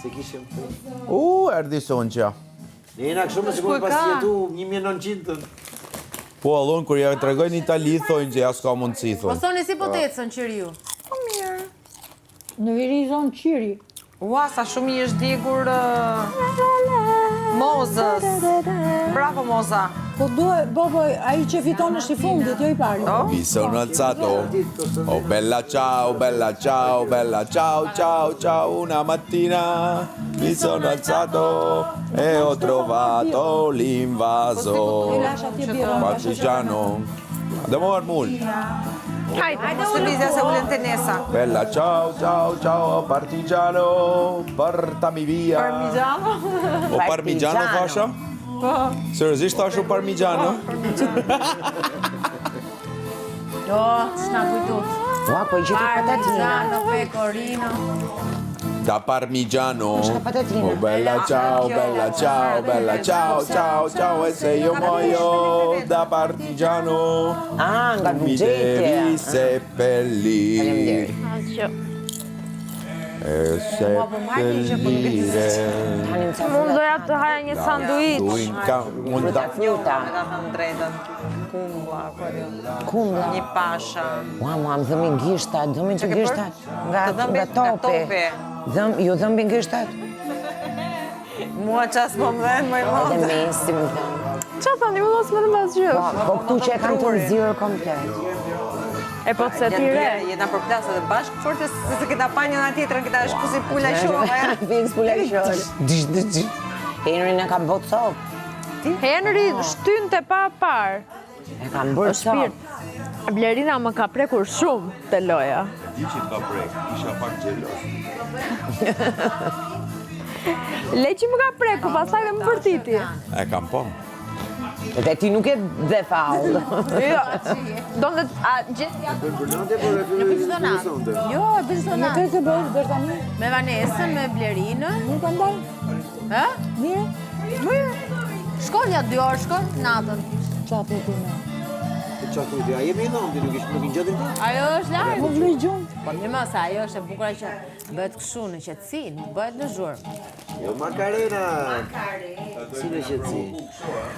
Se kishim të... Erdi Sonqja. Ne jena kështu me sikur pas jetu 1900. Po, allon, kur ja të regoj në Itali, thonë që ja s'ka mundësi, Po thonë. thoni si po të ecën qiri ju? Po mirë. Në veri zonë qiri. Ua, sa shumë i është djegur Mozës. Bravo, Moza. Po duhe, baboj, a i që fiton është i fundit, jo i pari. Mi sono alzato, oh bella ciao, ciao, ciao, una mattina mi sono alzato e ho trovato l'invaso, partigiano, andiamo al mul. Hajde, Lëvizja se ulen të nesa. Bella ciao, ciao, ciao, partigiano, portami via. Parmigiano? O parmigiano thasha? Po. Seriozisht thashu parmigiano? Jo, s'na kujtut. Ua, po i gjithë patatina. Parmigiano, pecorino. Da parmigiano. patatina. Oh bella ciao, ciao, ciao, ciao, e se io muoio da partigiano. Ah, nga Mi devi buxheti. seppellire. E seppellire. Mund doja të haja një sanduiç. Mund ta Fluta. Me ta thënë drejtën. Kumbla, Kumbla. një pasha. Ua, mua më dhëmin gishtat, dhëmin që gishtat. Të dhëmbit nga topi. Ju dhëmbin gishtat? Mua qas po më dhenë, më i Edhe modë. mesi më dhëmë. Qa thoni, më mos më të mas gjë. Po këtu që e kam të nëzirë komplet. E po të se ti re. Jena përplasë dhe bashkë forte, se këta pa njëna tjetërën, këta është kusi pula shohë. Fix pula shohë. Henry në kam botë sopë. Henry shtyn të pa parë. E kam bërë sopë. Blerina më ka prekur shumë të loja. Di që ka prek, isha pak gjelos. Le që më ka preku, pastaj dhe më vërtiti. E kam po. Dhe ti nuk e dhe faullë. Jo, do në a gjithja. Jo, e bëjë Me zonat. këtë bëjë dërë tani? Me Vanesën, me Blerinën. Nuk ka ndaj? Ha? Mirë? Mirë. Shkon ja 2 orë, shkon natën. Qa të të me? Qa thujti, a jemi i dhomë, nuk i gjatin ti? Ajo është largë. Nuk vlej gjumë. Po mirë mos, ajo është e bukura që bëhet kështu në qetësi, nuk bëhet në zhurmë. Jo, Makarena. Si në qëtësi?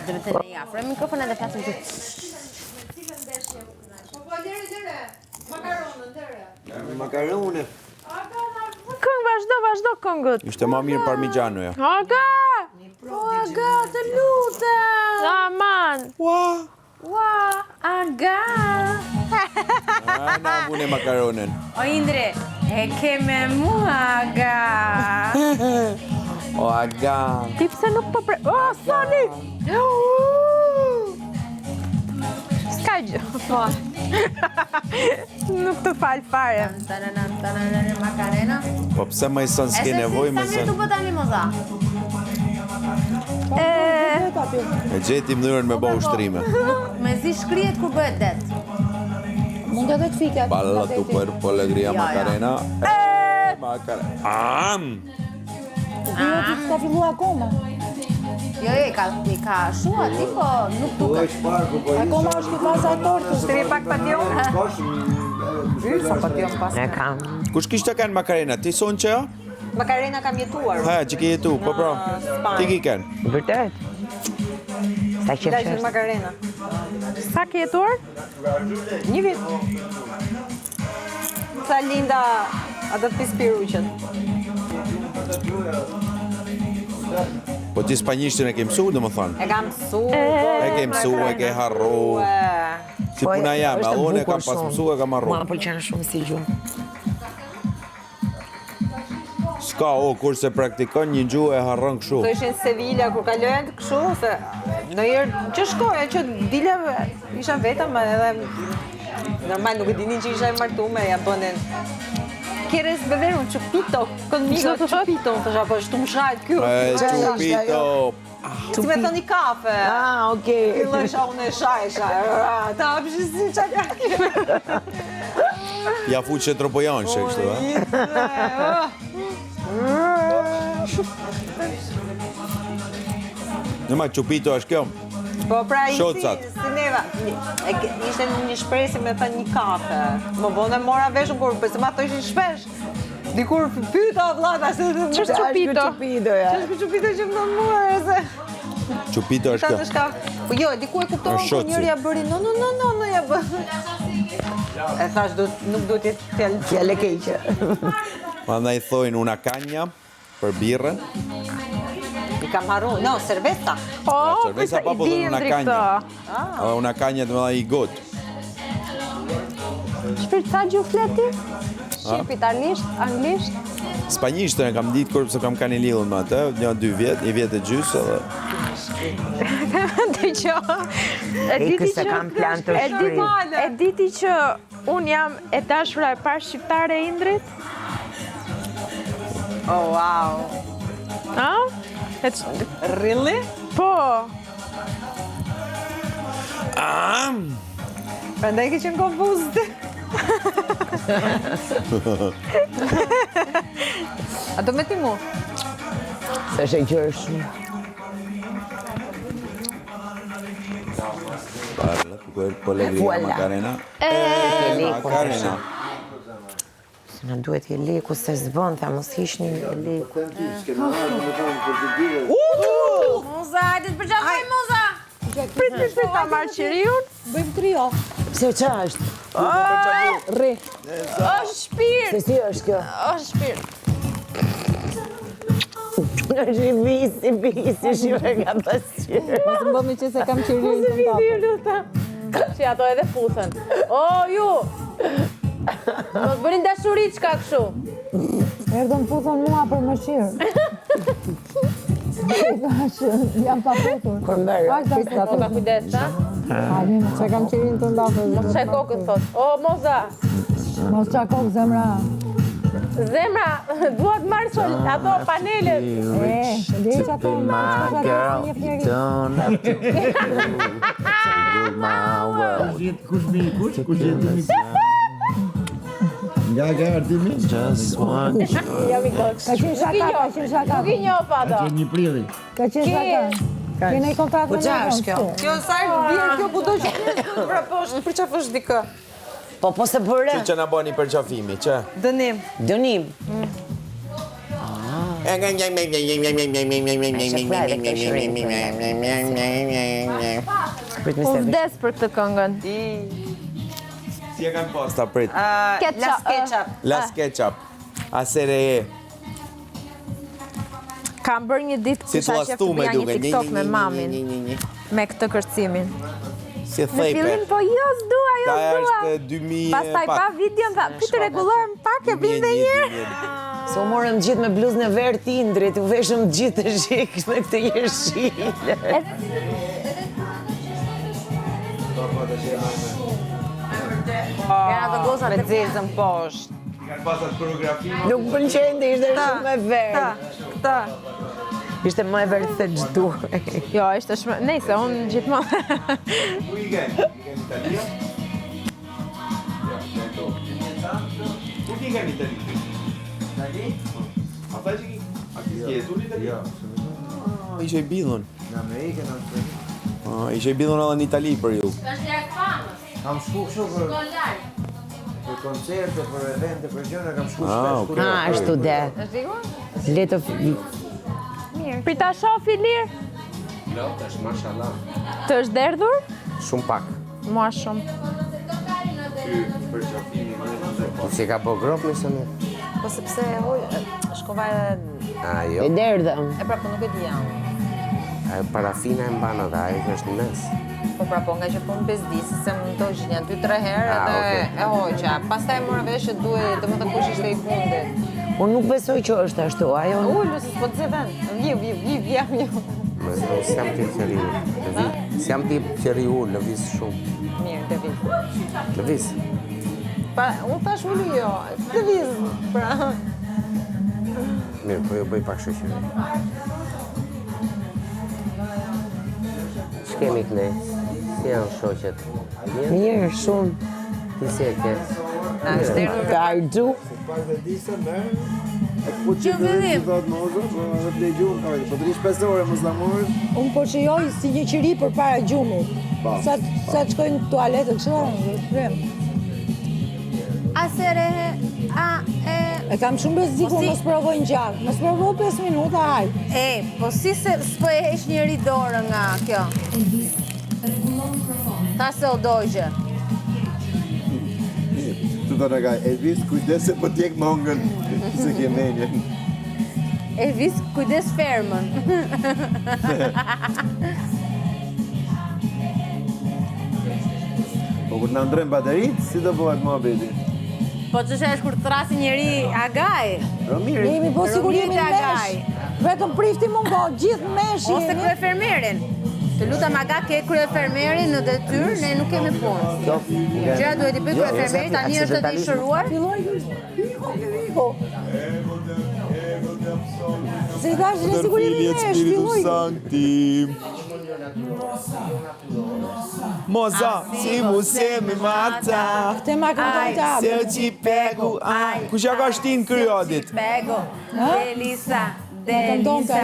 Dhe të ne afro mikrofonin dhe flasim të... Makarone. Këngë, vazhdo këngët. Ishte ma mirë parmigiano, ja. Aga! Po, aga, të lutem! Aman! Ua, aga! Na vune makaronen. O Indri, e ke me mua, aga! O aga. Ti pse nuk po pre... O, Soni! S'ka gjë. Nuk të falë fare. Tananan, Macarena. Po pse më i son s'ke nevoj me Sa mirë son. tu bëta mimoza? E gjeti mënyrën me bo ushtrime. Me zi shkrihet kur bëhet det. Mund edhe të fiket. Balla tu cuerpo, alegria, Ja, ja. Macarena. Macarena. Am! Jo, ti s'ka fillu akoma. Jo, i ka shu ati, po nuk Po duket. e shparku, po Akoma është këtë faza e tortës. Tri pak patjon. Sa patjon pas. E kam. Kush kishte kanë Macarena? Ti son që? Makarena kam jetuar. Ha, që ki jetu, po pra. Spanjë. Ti ki kanë. Vërtet? Sa qef Lajshën qështë? Makarena. Sa ke jetuar? Një vit. Sa Linda a do të pis piruqen. Po ti spanjishtin e ke mësu, dhe më thonë. E kam mësu. E ke mësu, e ke harru. Si puna jam, është e allon e bukur kam pas shumë. mësu, e kam harru. Mua më pëlqen shumë si gjuhë. Ska, kurse praktikon një gjuhë e harron këshu. Do ishin Sevilla kur kalojnë kështu se në herë që shkoja që dile isha vetëm edhe normal nuk e dinin që isha e martuar, ja bënin ¿Quieres beber un chupito conmigo? Chupito, thosha, po shtu më shajt ky. Chupito. Si me thoni kafe. Ah, okej. Fillojsha unë e shajsha. Ta hapshi si çaka. Ja fuq që tropojan që kështu, ha? Në ma chupito është kjo? Po pra i Shocat. si neva. Ishte një shprehje me thënë një kafe. Më bënë mora veshën kur se ma thoshin shpesh. Dikur pyeta vllata se Ç'është çupito? Ç'është çupito që më mua se Çupito është ta kjo. shkaf. Po jo, diku e kupton Është po shoci. njëri ja bëri no ja bë. E thash nuk do të jetë fjalë keqe. Prandaj thojnë una caña për birrën. I kam harruar. No, cerveza. Po, cerveza pa, po dhe una caña. Edhe una caña të mëdha i got. Shpirt sa gjuhë fleti? Shqip, anglisht? Spanjisht e kam ditë kur pse kam kanë lidhur me atë, 1-2 vjet, 1 vjet e gjys edhe Se kam plan të shkrim. E diti që unë jam e dashura e parë shqiptare e Indrit? Oh, wow. A? Really? Po. Prandaj ke qenë konfuzë. A do me ti mu? Se sheqer shumë. parla, po alegria Voilà. Macarena. Macarena. Se na duhet i leku se zbën, tha mos hiqni i leku. Muza, hajde të përgjafoj Muza! Prit ta marrë qiriun. Bëjmë trio. Pse qa është? Rri. Është shpirt. Se si është kjo? Është shpirt. është i visi, shive nga pasqyrë. Mos më bëmi që se kam qirin të ndapë. Që ato edhe futhën. O, ju! Mos bërin dashuri çka kështu. Erdhën futhën mua për mëshirë. Jam pa futur. Kur mërë. Moza, kujdes, ha? Alin, që kam qirin të ndapë. Mos çaj kokën thot. O, Moza! Mos qa kokë zemra. Zemra, duhet marrë sol ato panelet. Dhe që ato në që një fjeri. Don't have to rule my world. Kush jeti? Nga artimi? Just want you. Jam i kot. Ka qenë shaka, ka qenë shaka. Nuk i njoh pa ato. Një prilli. Ka qenë shaka. Kene i kontakt Po me qa në është kjo? Jo, sa vjen kjo kudo që vraposh, për çfarë fosh dikë? Po se përre. Që na bani për qafimi, që? Dënim. Dënim. Prit me Unë se vdes për këtë këngën. Si e kanë pas ta prit? Las ketchup. Las ketchup. Asere e. Kam bërë një ditë Si kisha të qef të lastume bëja një duke. TikTok me mamin me këtë kërcimin. Si Në fillim thejpe. po jo s'dua, jo Ka s'dua. është 2000 Pastaj pa videon tha, "Prit rregullojmë pak e vim dhe një herë." Se u morëm gjithë me bluzën e verë t'Indrit, u veshëm gjithë të shikë me këtë jeshile. Janë ato goza Me zezën poshtë. Kanë pas atë koreografi. Nuk pëlqente, ishte shumë e verë. Këta. Ishte më e verë se ç'duhej. Jo, ishte shumë, nejse, unë gjithmonë. Ku i kanë? I kanë Italia? Ku i kanë Italia? Itali? A fa që a ti je tu në Itali? Ishe i bidhun. Në Amerikën është. Ishe i bidhun edhe në Itali për ju. Kam shku kështu për koncerte, për evente, për gjëra, kam shku Okay. Ashtu de. Le të Prita shofi lirë. Lot është, mashallah. Të është derdhur? Shumë pak. Mua shumë. Po si ka po grop nëse nuk? Po sepse shkova A, e jo. derdhëm. e pra po nuk e di jam. Parafina e mbanë dhe ajo është në mes. Po pra po nga që po më bezdisi, se më do gjinja 2-3 herë Ah, edhe okay. e hoqa. Pastaj mora vesh që duhet, dhe më të kush ishte i fundit. Unë nuk besoj që është ashtu, ajo. Ullu, se s'po të zeden. Vjem. Me zë, s'jam ti qëri u. S'jam ti qëri u, lëviz shumë. Mirë, të vizë. Lëviz. Pa, unë thash ullu jo, të vizë. Pra, Mirë, po jo bëj pak shoqëri. Ç'kemi këne? Si janë shoqet? Mirë, shumë. Ti si e ke? na është derdhur. Ka ardu. Pak dhe disa me. Po Që fillim. thot Moza, po edhe të legjum ka. Po të rish 5 ore muslimor. Unë po shijoj si një qiri për para gjumit. Sa të shkojnë në tualetë, kështu, frem. Asere, E kam shumë bezikur, mos provoj në gjatë. Mos provoj 5 minuta, haj. po si se s'po e heq njëri dorë nga kjo? Ta se o dojgje. Tu të nga Elvis, kujdes se po t'jek mongën se ke menjen. Elvis, kujdes fermën. Po kur në ndrem baterit, si do bëhet muhabeti? Po që është kur të rasi njëri agaj. Romiri. Jemi po sigur jemi në Agaj. mesh. Vetëm prifti mund ko, gjithë mesh Ose jemi. kryefermerin. Të lutem aga ke kryefermerin në detyrë, ne nuk kemi punë. Gjëra duhet i bëj kryefermerit, tani është të shëruar. Filloj Viko. Se i dash në sigur jemi në mesh, filloj. Sancti. Moza, si você me mata. Te ma këndoj të Se abë. eu te pego, ai. Kush ja ka shtin kryodit? Pego, delisa, delisa.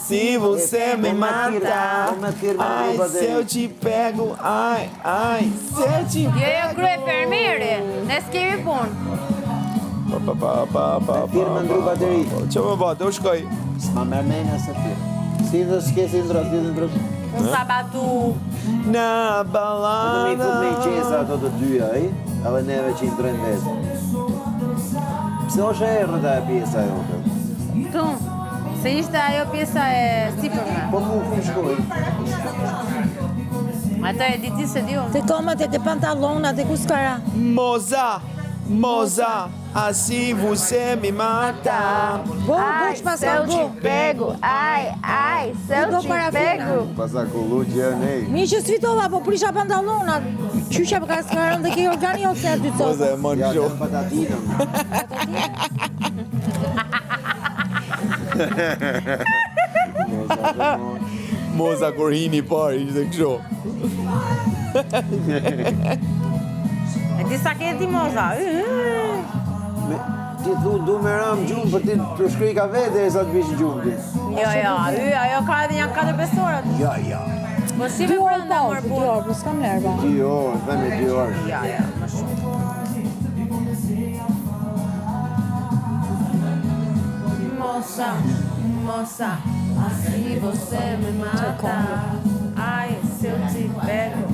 Se você me mata. Ai, se eu te pego, ai, se eu te Jo, kryefermeri, ne s'kemi punë. Firma ndru bateri. Që më bëtë, u shkoj. S'ma merr menja se firma. Si dhe s'kesi ndro, si dhe ndro. Unë sabatu. Na Dhe me i balana. fut me i qesa ato të dyja, edhe neve që i ndrojnë vetë. Pse është e rrëta e pjesa jote? Tu, se ishte ajo pjesa e sipërme. Po mu ku shkoj? Ato e diti se di unë. Te tomat e te pantalonat e kuskara. Moza, assim você me mata. Po, boq pas ka bo. Pego, ai, se Do eu te parafina. pego. Pasa kullu që nej. Mi që sfitova, po prisha pantalonat. Qysha për ka skarën dhe ke organi o se aty Moza copë. e mon Ja, gjohë. të patatinëm. Moza kur hini parë, ishte kësho. E disa ke ti moza. Ti du me ram gjumë për ti të shkri ka vete e sa të bish gjumë ti. Jo, ajo ka edhe një 4-5 orë. Ja. Po si 2 me orë brenda pa, mërë 2 punë. orë, po s'kam nerva. 2 orë, themi 2 orë. Ja, më shumë. Moça, assim você me mata. Ai, se eu te pego.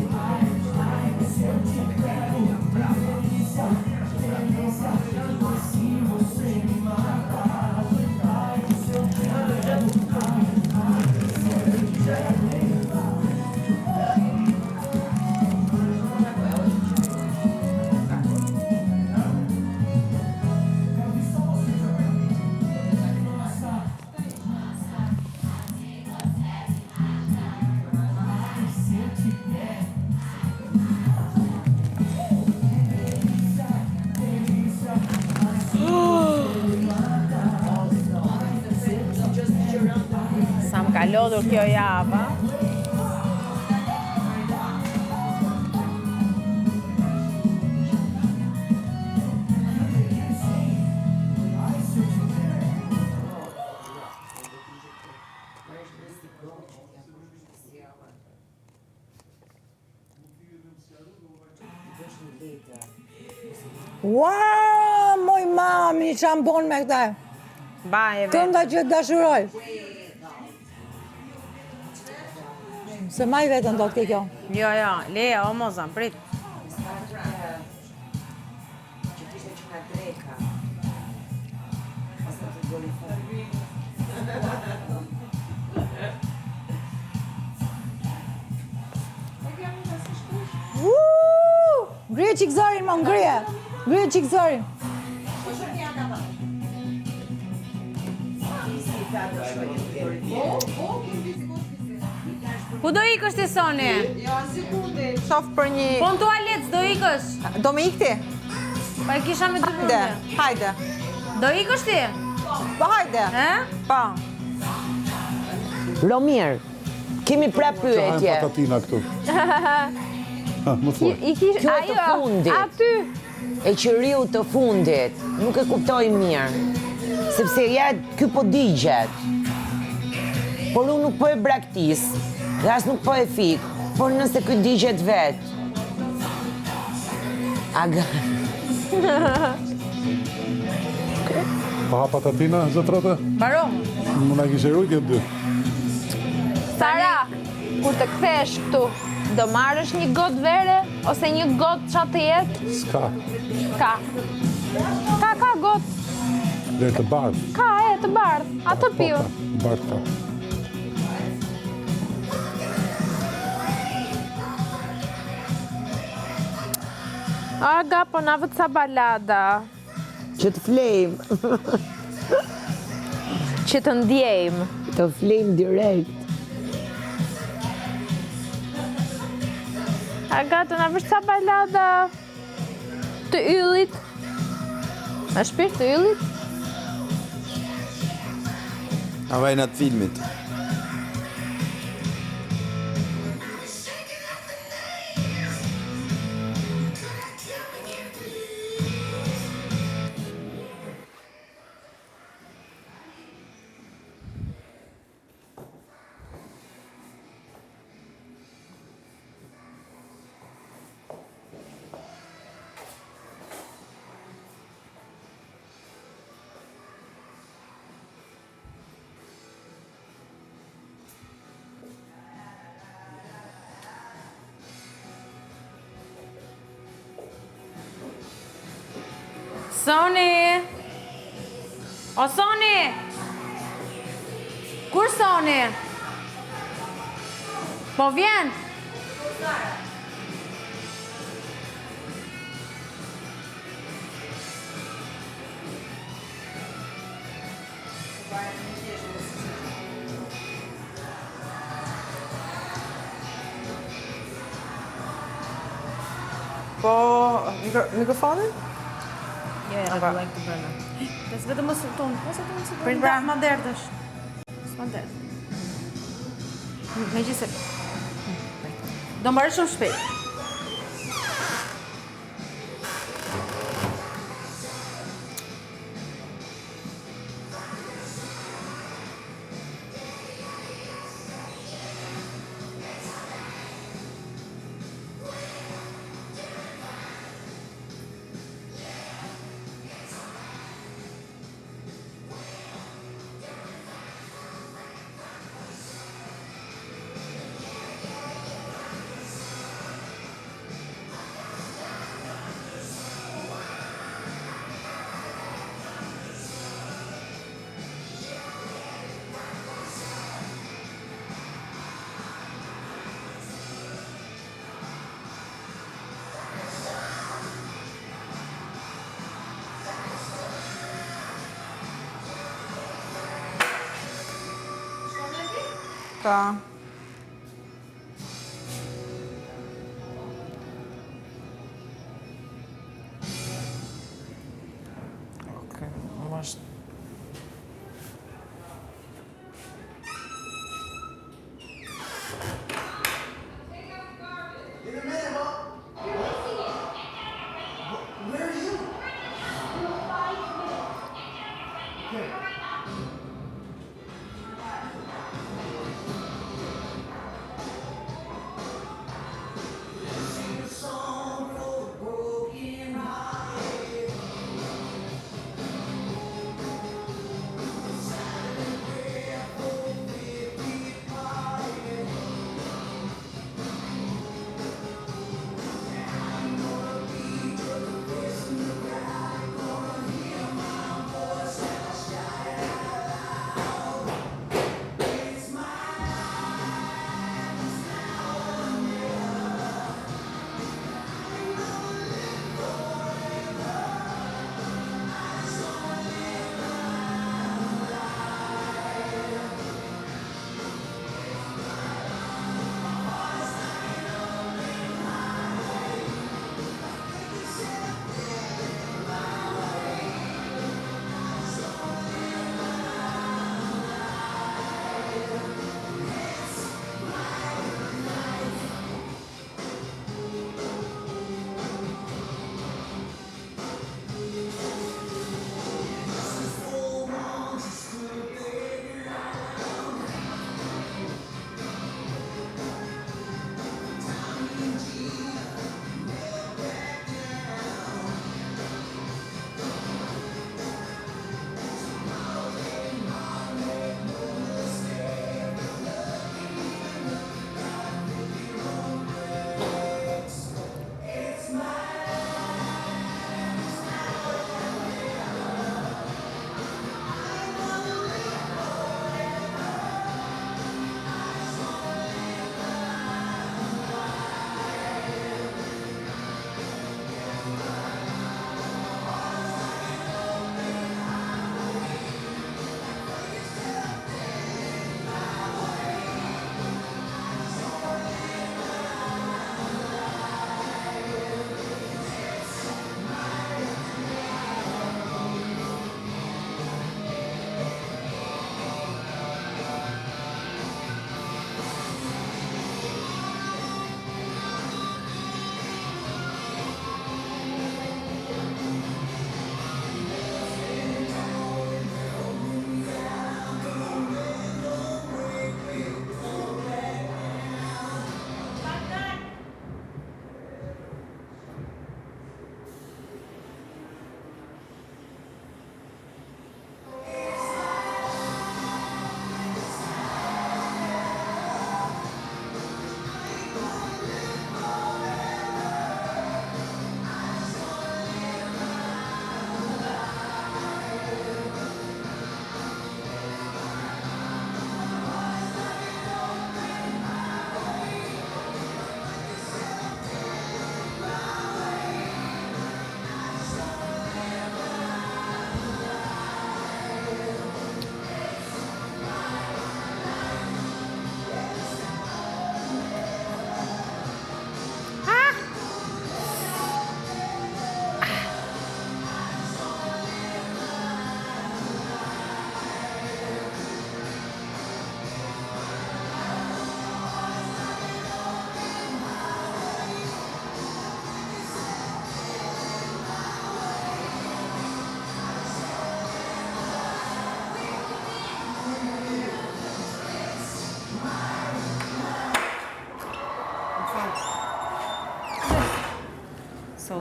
Sa më ka lodhur kjo javë. Ua, moj mami, që am bon me këta. Baje vetë. Kënda që të dashuroj. Se maj vetën do të ke kjo. Jo, leja, o moza, prit. Ngrije qik zërin, më ngrije. Ngrije qik zërin. Ku do ikësh ti Soni? Shof për një... Po në tualet, do ikësh? Do me ikti? Pa e kisha me dy Hajde, vënde. hajde. Do ikësh ti? Po hajde. Po. Romir, kemi prap pyetje. Patatina këtu. Më thuaj. I kish Kjo e të fundit. aty. E qëriu të fundit, nuk e kuptoj mirë. Sepse ja, ky po digjet. Por unë nuk po e braktis, dhe as nuk po e fik, por nëse ky digjet vet. Aga. Pa hapa tatina, zëtrote? Barom. Më na kishe rujtje dy. Sara, kur të kthesh këtu, do marrësh një gotë vere ose një gotë çfarë të jetë? S'ka. Ka gotë. Dhe të bardh. Ka të bardh. Atë piu. Bardh ka. Aga, po na vë ca balada. Që të flejm. Që të ndjejmë. Të flejm direkt. Aga, të na vësh ca balada të yllit. A shpirt të yllit? A vajna të filmit. Soni! O Soni! Kur Soni? Po vjen! Po, mikrofonin? Jo, e do like të brenda. Des vetëm mos ton. Për pra më derdhësh. S'ma derdh. Megjithëse. Do mbarë shumë shpejt. Ka. Okej, masz.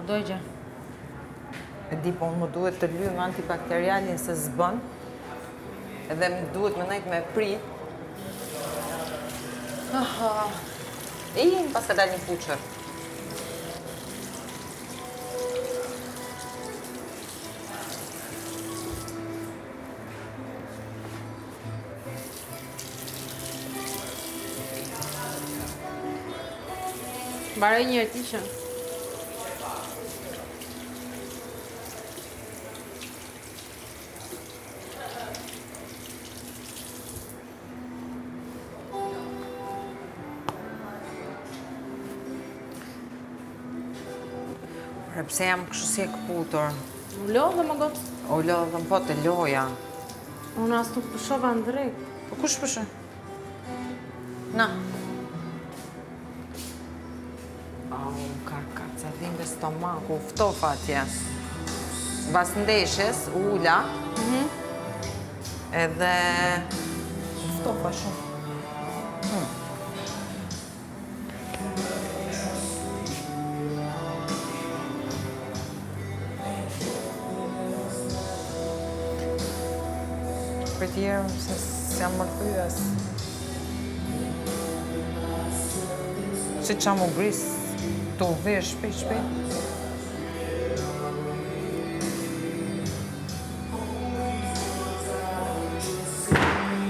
dojgja. E di, po më duhet të lyem antibakterialin se s'bën. Edhe më duhet më nejt me prit. Pas ka dal një puqër. Mbaroj një ti që. Pse jam kështu si e këputur? U lodhe më gotë. O lodhëm po të loja. Unë as nuk pëshova në drejt. Po kush pëshë? Na. Ka calimbe stomaku, uftofa atje. Bas ndeshjes, ula. Edhe uftofa shumë. Për tjerë, se s'jam mërthyës. Si që mu grisë, të uverë shpejt.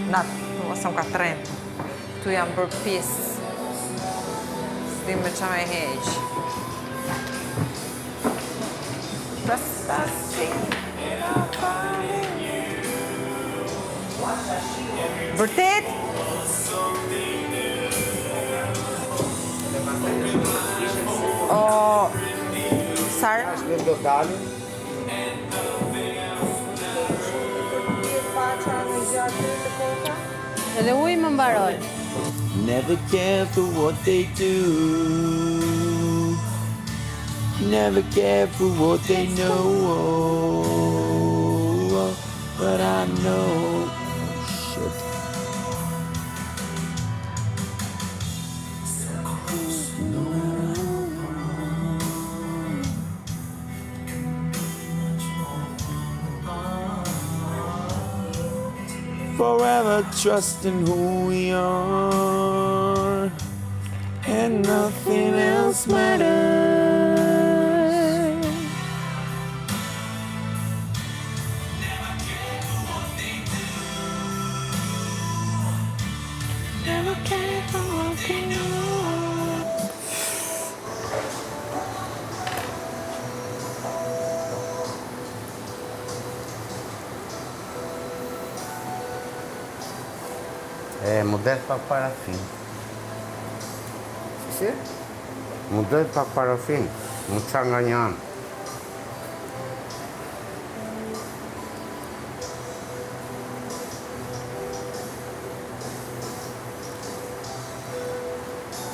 Natë, asëm ka trenë. Tu jam bërë pjesë. S'di me qa me heqë. Vërtet? Sara? Në do dalin? Edhe uj më mbaroj. Never care for what they do. Never care for what they know. But I know. Shit. Forever trusting who we are, and nothing else matters. Never care for what they know. Μου δες pak parafin. Si? Μου δες pak parafin. Μου qa nga një anë.